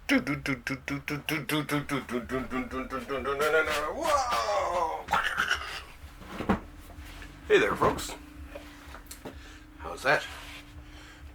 Whoa! Hey there, folks. How's that?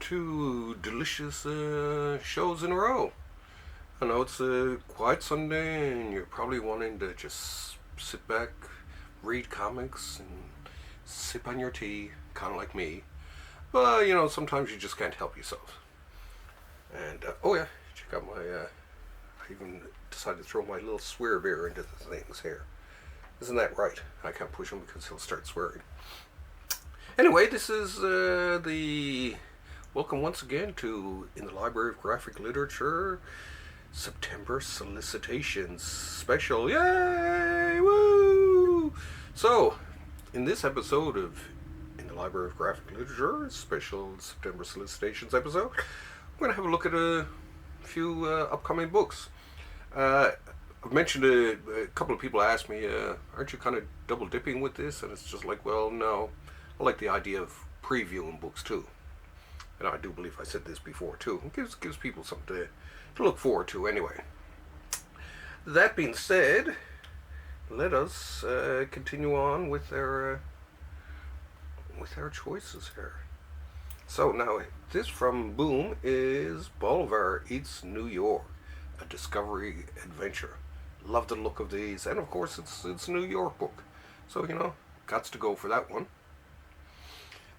Two delicious shows in a row. I know it's a quiet Sunday and you're probably wanting to just sit back, read comics, and sip on your tea, kind of like me. But, sometimes you just can't help yourself. And, oh yeah, check out my, I even decided to throw my little swear bear into the things here. Isn't that right? I can't push him because he'll start swearing. Anyway, this is the welcome once again to In the Library of Graphic Literature September Solicitations Special. Yay! Woo! So, in this episode of In the Library of Graphic Literature, special September Solicitations episode, we're going to have a look at a few upcoming books. I've mentioned a couple of people asked me, aren't you kind of double dipping with this? And it's just like, well, no. I like the idea of previewing books too. And I do believe I said this before too. It gives people something to look forward to anyway. That being said, let us continue on with our choices here. So now, this from Boom is Bolivar Eats New York, a discovery adventure. Love the look of these, and of course it's a New York book. So, gots to go for that one.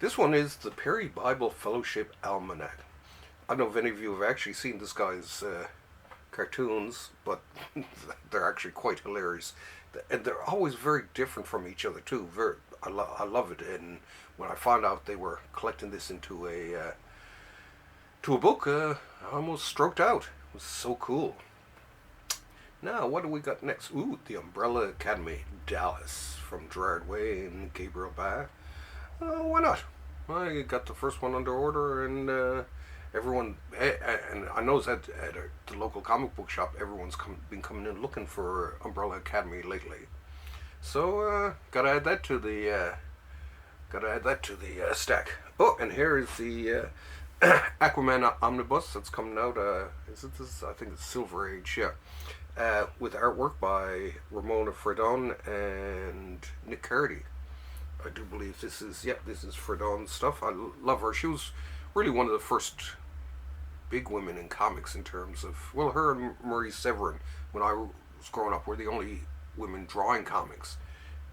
This one is the Perry Bible Fellowship Almanac. I don't know if any of you have actually seen this guy's cartoons, but they're actually quite hilarious. And they're always very different from each other too. I love it. And when I found out they were collecting this into a book, I almost stroked out. It was so cool. Now, what do we got next? Ooh, The Umbrella Academy, Dallas, from Gerard Way and Gabriel Ba. Why not? I got the first one under order, and everyone, and I know that at the local comic book shop, everyone's been coming in looking for Umbrella Academy lately. So, gotta add that to the stack. Oh, and here is the Aquaman Omnibus that's coming out. Is it this? I think it's Silver Age. Yeah. With artwork by Ramona Fredon and Nick Cardy. I do believe this is Fredon's stuff. I love her. She was really one of the first big women in comics in terms of, well, her and Marie Severin, when I was growing up, were the only women drawing comics.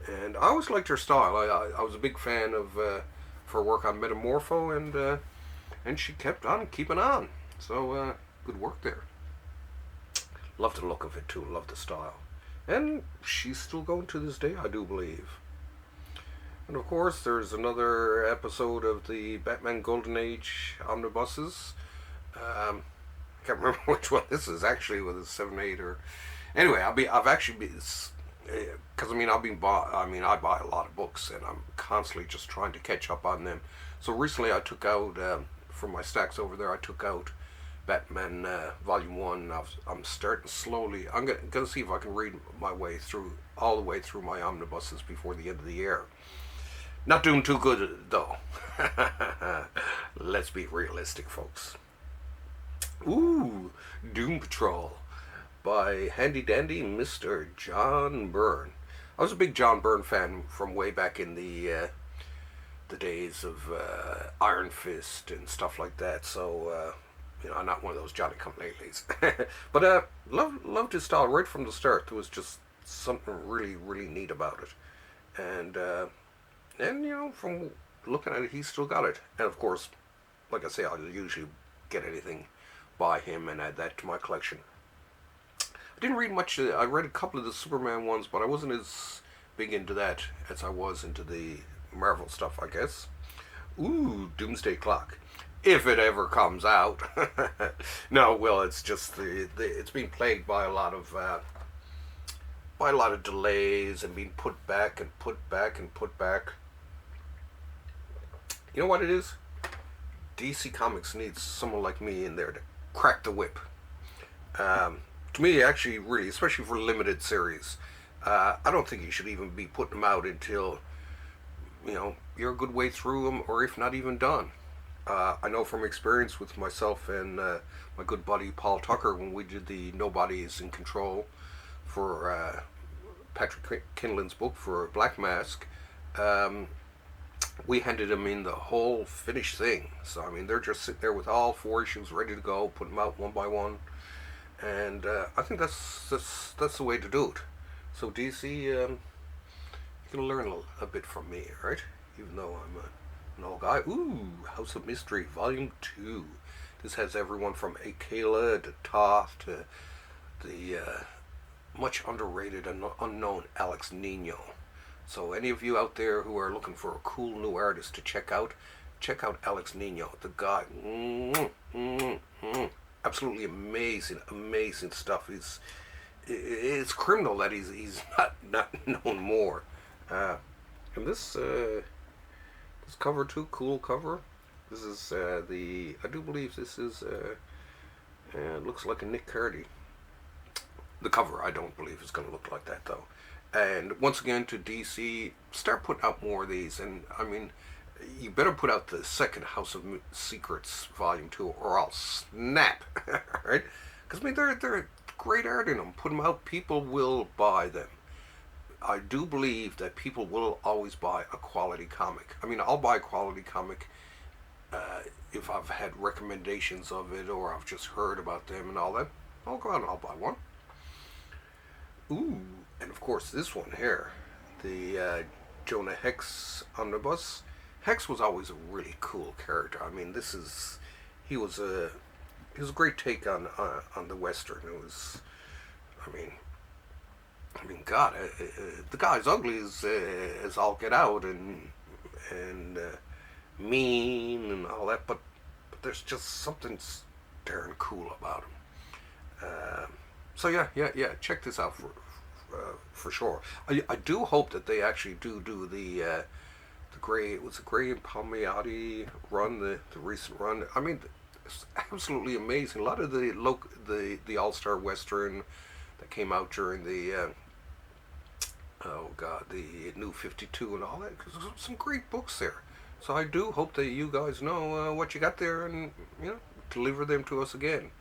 And I always liked her style. I was a big fan of her work on Metamorpho, and she kept on keeping on. So, good work there. Love the look of it too, love the style. And she's still going to this day, I do believe. And of course, there's another episode of the Batman Golden Age Omnibuses. I can't remember which one this is actually, whether it's 7, 8 or... Anyway, I've actually been... Because, I buy a lot of books, and I'm constantly just trying to catch up on them. So recently I took out, from my stacks over there, I took out Batman Volume 1. I'm starting slowly. I'm gonna see if I can read my way through, all the way through my omnibuses before the end of the year. Not doing too good, though. Let's be realistic, folks. Ooh, Doom Patrol by Handy Dandy Mr. John Byrne. I was a big John Byrne fan from way back in the days of Iron Fist and stuff like that. So, I'm not one of those Johnny Come Latelys. But loved his style right from the start. There was just something really, really neat about it. And from looking at it, he's still got it. And of course, like I say, I'll usually get anything by him and add that to my collection. I didn't read much. I read a couple of the Superman ones, but I wasn't as big into that as I was into the Marvel stuff, I guess. Ooh, Doomsday Clock. If it ever comes out. No, well, it's just it's been plagued by a lot of delays and being put back and put back and put back. You know what it is? DC Comics needs someone like me in there to crack the whip. To me, actually, really, especially for limited series, I don't think you should even be putting them out until, you're a good way through them, or if not even done. I know from experience with myself and my good buddy Paul Tucker when we did the Nobody is in Control for Patrick Kinlan's book for Black Mask. We handed them in the whole finished thing. So I mean, they're just sitting there with all 4 issues ready to go, put them out one by one, and I think that's the way to do it. So DC, you can learn a bit from me, right? Even though I'm an old guy. Ooh, House of Mystery, Volume 2. This has everyone from Akela to Toth to the much underrated and unknown Alex Nino. So any of you out there who are looking for a cool new artist to check out Alex Nino. The guy, absolutely amazing stuff. It's criminal that he's not known more. And this cover too, cool cover. This is I do believe this is looks like a Nick Cardy. The cover I don't believe is going to look like that though. And once again to DC, start putting out more of these. And I mean, you better put out the second House of Secrets Volume 2 or I'll snap, right? Because I mean, they're great art in them. Put them out, people will buy them. I do believe that people will always buy a quality comic. I mean, I'll buy a quality comic if I've had recommendations of it or I've just heard about them and all that. I'll go out and I'll buy one. Ooh, and of course this one here, the Jonah Hex Omnibus. Hex was always a really cool character. I mean, he was a great take on the Western. It was, I mean, God, the guy's ugly as all get out and mean and all that, but there's just something darn cool about him. So yeah, check this out for sure. I do hope that they actually do the Gray. It was a Gray and Palmiotti run, the recent run. I mean, it's absolutely amazing. A lot of the All-Star Western that came out during the the New 52 and all that. Some great books there. So I do hope that you guys know what you got there and deliver them to us again.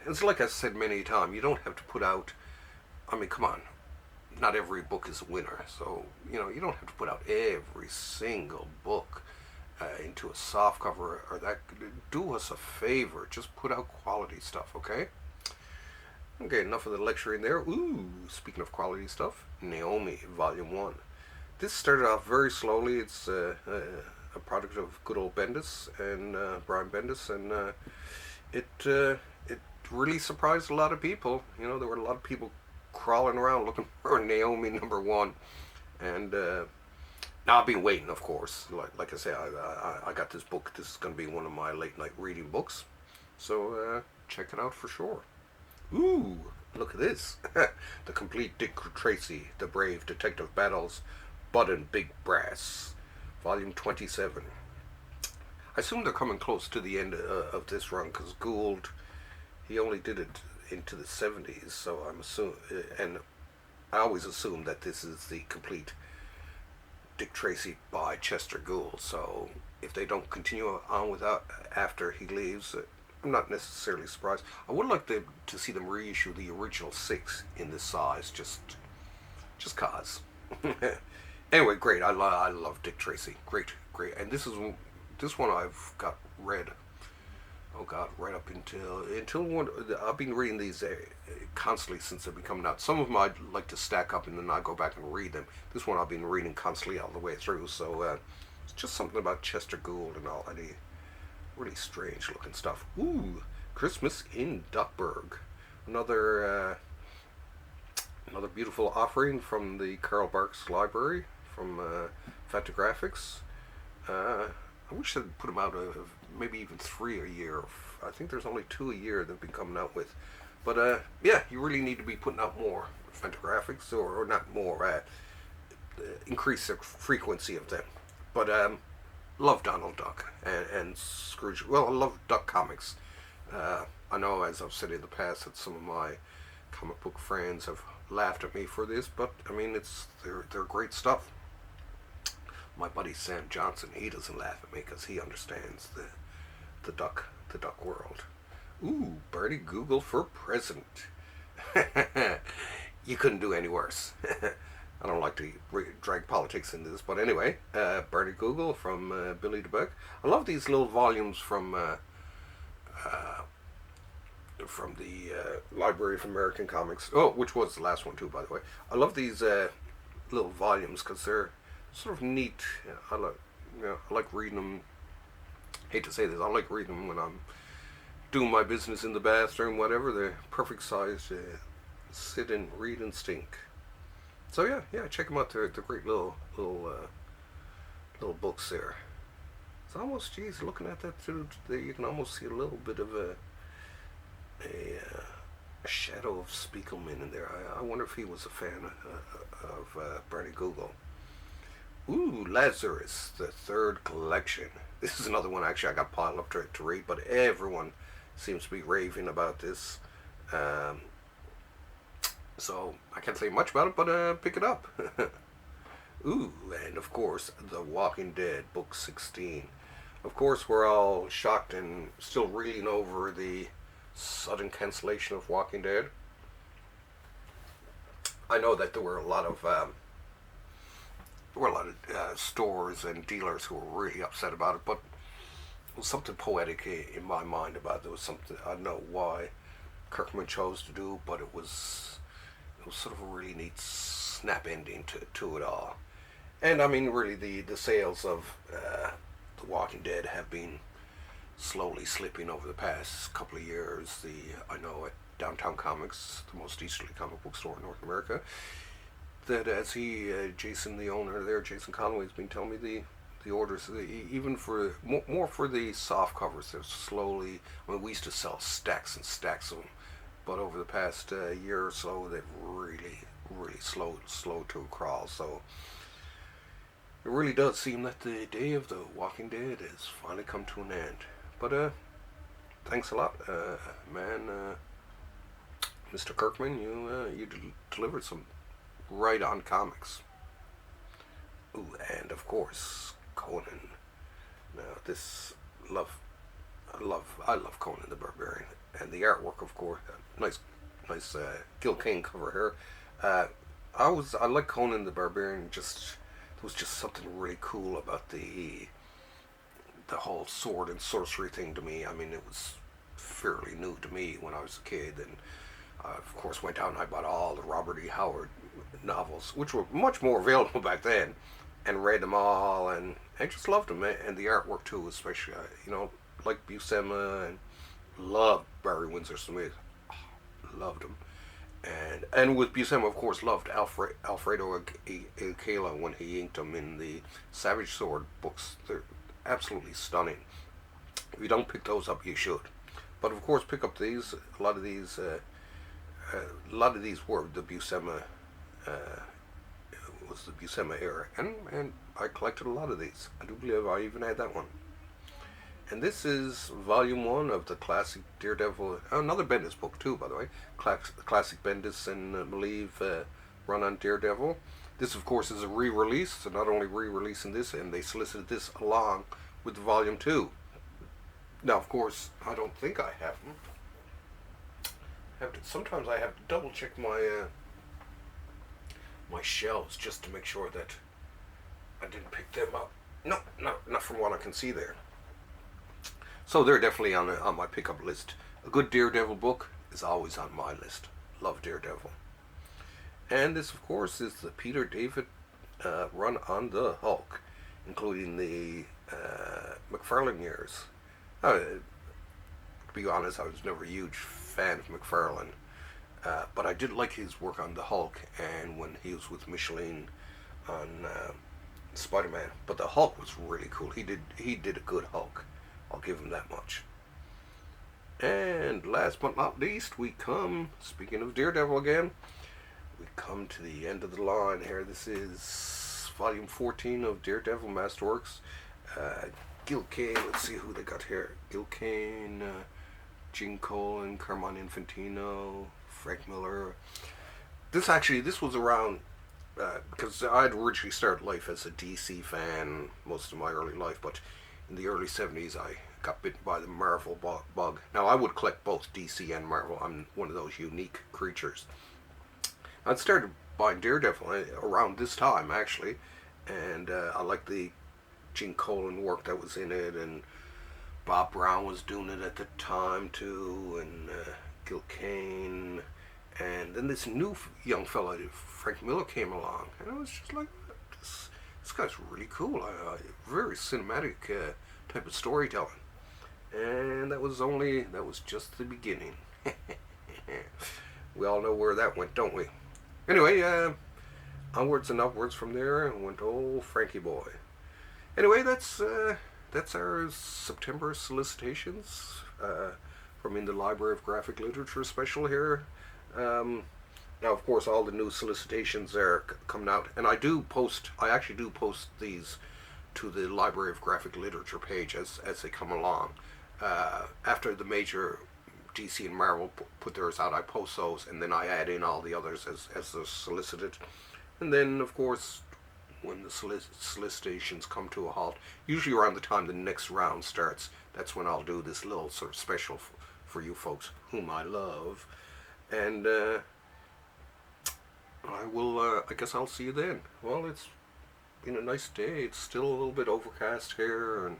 It's like I said many times, you don't have to put out, I mean, come on, not every book is a winner, so, you don't have to put out every single book into a softcover or that. Do us a favor, just put out quality stuff, okay? Okay, enough of the lecturing there. Ooh, speaking of quality stuff, Naomi, Volume 1. This started off very slowly. It's a product of good old Bendis and Brian Bendis, and it really surprised a lot of people. There were a lot of people crawling around looking for Naomi #1, and now I've been waiting, of course. Like I say, I got this book. This is going to be one of my late night reading books, so check it out for sure. Ooh, look at this. The complete Dick Tracy, The Brave Detective Battles, Bud and Big Brass, Volume 27. I assume they're coming close to the end of this run, because Gould, he only did it into the 70s, so I'm assuming, and I always assume that this is the complete Dick Tracy by Chester Gould, so if they don't continue on without after he leaves, I'm not necessarily surprised. I would like to see them reissue the original 6 in this size, just cause. Anyway, great. I love Dick Tracy. Great. And this one I've got read. Oh God, right up until one. I've been reading these constantly since they've been coming out. Some of them I'd like to stack up and then I go back and read them. This one I've been reading constantly all the way through. So it's just something about Chester Gould and all that. Really strange looking stuff. Ooh, Christmas in Duckburg. Another beautiful offering from the Carl Barks Library from Fantagraphics. I wish they'd put them out maybe even 3 a year. I think there's only 2 a year they've been coming out with. But yeah, you really need to be putting out more Fantagraphics, or not more, increase the frequency of them. But love Donald Duck and Scrooge. Well, I love Duck comics. I know, as I've said in the past, that some of my comic book friends have laughed at me for this, but I mean, they're great stuff. My buddy Sam Johnson, he doesn't laugh at me because he understands the duck world. Ooh, Bernie Google for president. You couldn't do any worse. I don't like to drag politics into this, but anyway, Bernie Google from Billy the Buck. I love these little volumes from the Library of American Comics. Oh, which was the last one too, by the way. I love these little volumes because they're sort of neat. I like reading them. Hate to say this, I like reading them when I'm doing my business in the bathroom, whatever. They're perfect size to sit and read and stink. So yeah, check them out. They're great little books there. It's almost, geez, looking at that through, you can almost see a little bit of a shadow of Spiegelman in there. I wonder if he was a fan of Bernie Google. Ooh, Lazarus, the third collection. This is another one actually I got piled up to read, but everyone seems to be raving about this. So I can't say much about it, but pick it up. Ooh, and of course, The Walking Dead, book 16. Of course, we're all shocked and still reeling over the sudden cancellation of Walking Dead. I know that there were a lot of stores and dealers who were really upset about it, but it was something poetic in my mind about it. There was something, I don't know why Kirkman chose to do, but it was sort of a really neat snap ending to it all. And I mean, really, the sales of The Walking Dead have been slowly slipping over the past couple of years. I know at Downtown Comics, the most easterly comic book store in North America, that as Jason, the owner there, Jason Conway, has been telling me the orders, even for more for the soft covers, they're slowly. I mean, we used to sell stacks and stacks of them, but over the past year or so, they've really slowed to a crawl. So it really does seem that the day of The Walking Dead has finally come to an end. But thanks a lot, man, Mr. Kirkman. You delivered some right on comics. Ooh, and of course, Conan. Now I love Conan the Barbarian, and the artwork, of course, nice Gil Kane cover here. I like Conan the Barbarian. Just there was just something really cool about the whole sword and sorcery thing to me. I mean, it was fairly new to me when I was a kid, and I, of course, went out and I bought all the Robert E. Howard novels, which were much more available back then, and read them all, and I just loved them, and the artwork too, especially. Like Buscema, and loved Barry Windsor Smith, loved him, and with Buscema, of course, loved Alfredo Akela when he inked them in the Savage Sword books. They're absolutely stunning. If you don't pick those up, you should. But of course, pick up these. A lot of these were the Buscema. Was the Buscema era, and I collected a lot of these. I do believe I even had that one. And this is volume 1 of the Classic Daredevil, another Bendis book too, by the way. Classic Bendis and Malieve run on Daredevil. This, of course, is a re-release, so not only re-releasing this, and they solicited this along with volume 2. Now, of course, I don't think I have them. Sometimes I have to double check my shelves just to make sure that I didn't pick them up. No, not from what I can see there. So they're definitely on my pickup list. A good Daredevil book is always on my list. Love Daredevil. And this, of course, is the Peter David run on the Hulk, including the McFarlane years. To be honest, I was never a huge fan of McFarlane, but I did like his work on the Hulk, and when he was with Michelin on Spider-Man. But the Hulk was really cool. He did a good Hulk. I'll give him that much. And last but not least, we come, speaking of Daredevil again, we come to the end of the line here. This is volume 14 of Daredevil Masterworks. Gil Kane, let's see who they got here. Gil Kane, Gene Colan, Carmine Infantino, Frank Miller. This was around, because I'd originally started life as a DC fan most of my early life, but in the early 70s got bitten by the Marvel bug. Now, I would collect both DC and Marvel. I'm one of those unique creatures. I started buying Daredevil around this time, actually, and I like the Gene Colan work that was in it, and Bob Brown was doing it at the time too, and Gil Kane, and then this new young fella, Frank Miller, came along, and I was just like, this guy's really cool. Very cinematic type of storytelling, and that was just the beginning. We all know where that went, don't we? Anyway, onwards and upwards from there, and went old Frankie boy. Anyway, that's our September Solicitations from In the Library of Graphic Literature special here. Now, of course, all the new solicitations are coming out, and I actually do post these to the Library of Graphic Literature page as they come along. After the major DC and Marvel put theirs out, I post those, and then I add in all the others as they're solicited. And then, of course, when the solicitations come to a halt, usually around the time the next round starts, that's when I'll do this little sort of special for you folks whom I love. And I guess I'll see you then. Well, it's been a nice day. It's still a little bit overcast here, and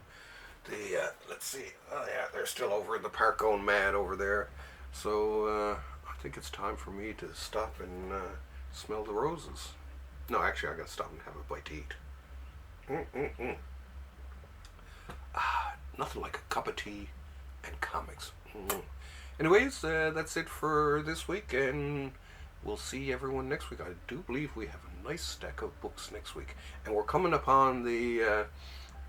let's see. Oh yeah, they're still over in the park going mad over there. So I think it's time for me to stop and smell the roses. No, actually, I gotta stop and have a bite to eat. Nothing like a cup of tea and comics. Anyways, that's it for this week, and we'll see everyone next week. I do believe we have a nice stack of books next week, and we're coming upon the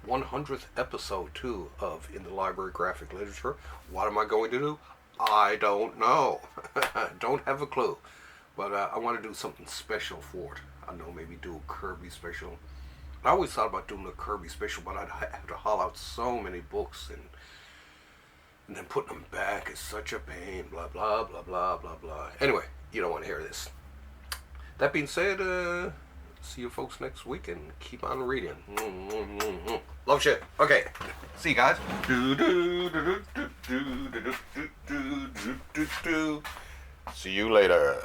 100th episode too of In the Library Graphic Literature. What am I going to do? I don't know. Don't have a clue, but I want to do something special for it. I don't know, maybe do a Kirby special. I always thought about doing a Kirby special, but I'd have to haul out so many books, and then putting them back is such a pain, blah, blah, blah, blah, blah, blah. Anyway, you don't want to hear this. That being said, see you folks next week, and keep on reading. Love shit. Okay. See you guys. See you later.